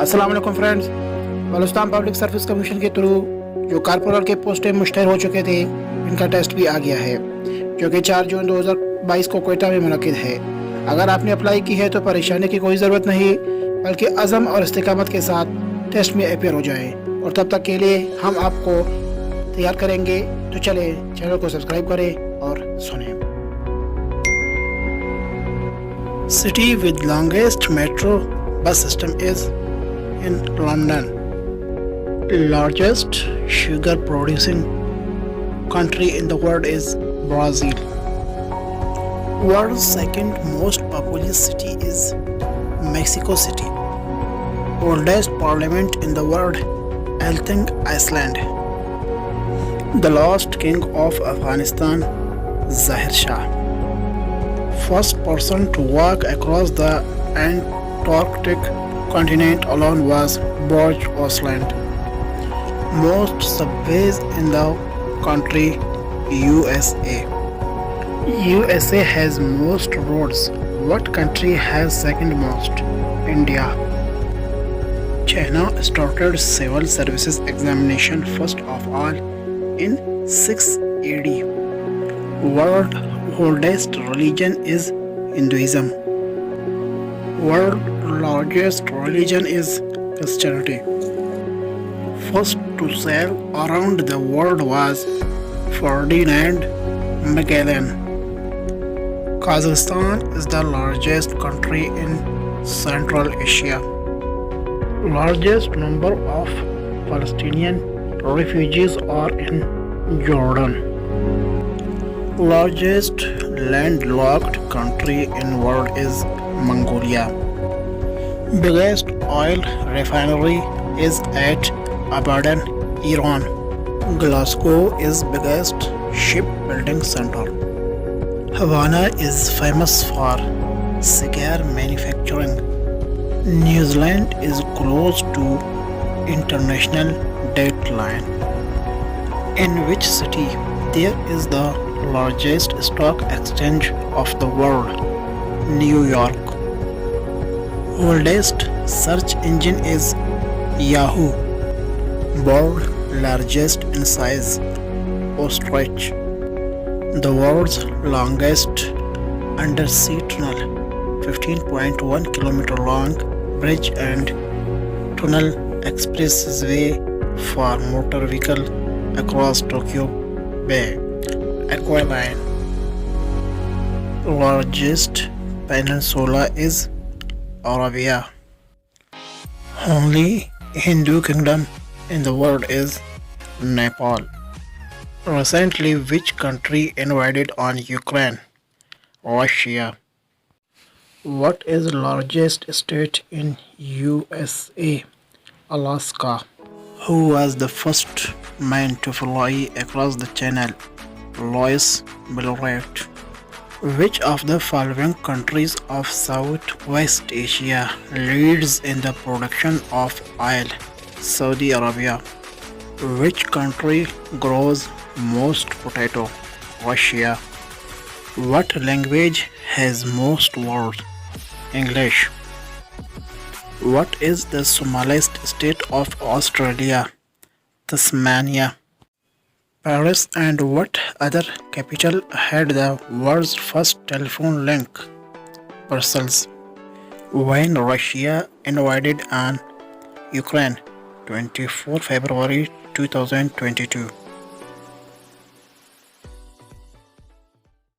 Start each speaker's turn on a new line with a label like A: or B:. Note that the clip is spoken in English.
A: अस्सलाम वालेकुम friends. Balochistan public service commission के थ्रू जो कॉर्पोरल के पोस्टें मुश्तहर हो चुके थे, इनका टेस्ट भी आ गया है, जो कि 4 जून 2022 को कोयटा में मुनक़िद है। अगर आपने अप्लाई की है तो परेशानी की कोई ज़रूरत नहीं, बल्कि अज़म और इस्तिकामत के साथ टेस्ट में अपियर हो जाएँ। और तब तक के लिए हम आपको तैयार करेंगे। तो चले चैनल को सब्सक्राइब करें और सुनें। City with longest metro bus system is in London. Largest sugar producing country in the world is Brazil. World's second most populous city is Mexico City. Oldest parliament in the world, ICELAND. The last king of Afghanistan, ZAHIR SHAH. First person to walk across the Antarctic continent alone was George Osland. Most subways in the country, USA. USA has most roads. What country has second most? India. China started civil services examination first of all in 6 AD. World oldest religion is Hinduism. World largest religion is Christianity. First to sail around the world was Ferdinand Magellan. Kazakhstan is the largest country in Central Asia. Largest number of Palestinian refugees are in Jordan. Largest landlocked country in world is Mongolia. Biggest oil refinery is at Abadan, Iran. Glasgow is biggest shipbuilding center. Havana is famous for cigar manufacturing. New Zealand is close to international dateline. In which city there is the largest stock exchange of the world? New York. Oldest search engine is Yahoo. World largest in size, OSTRICH. The world's longest undersea tunnel, 15.1 km long bridge and tunnel expressway for motor vehicle across Tokyo Bay. AQUALINE. Largest peninsula is Arabia. Only Hindu kingdom in the world is Nepal. Recently, which country invaded on Ukraine? Russia. What is largest state in USA? Alaska. Who was the first man to fly across the channel? Louis BLERIOT. Which of the following countries of Southwest Asia leads in the production of oil? Saudi Arabia. Which country grows most potato? Russia. What language has most words? English. What is the smallest state of Australia? Tasmania. Paris and what other capital had the world's first telephone link? Brussels. When Russia invaded on Ukraine, 24 February 2022.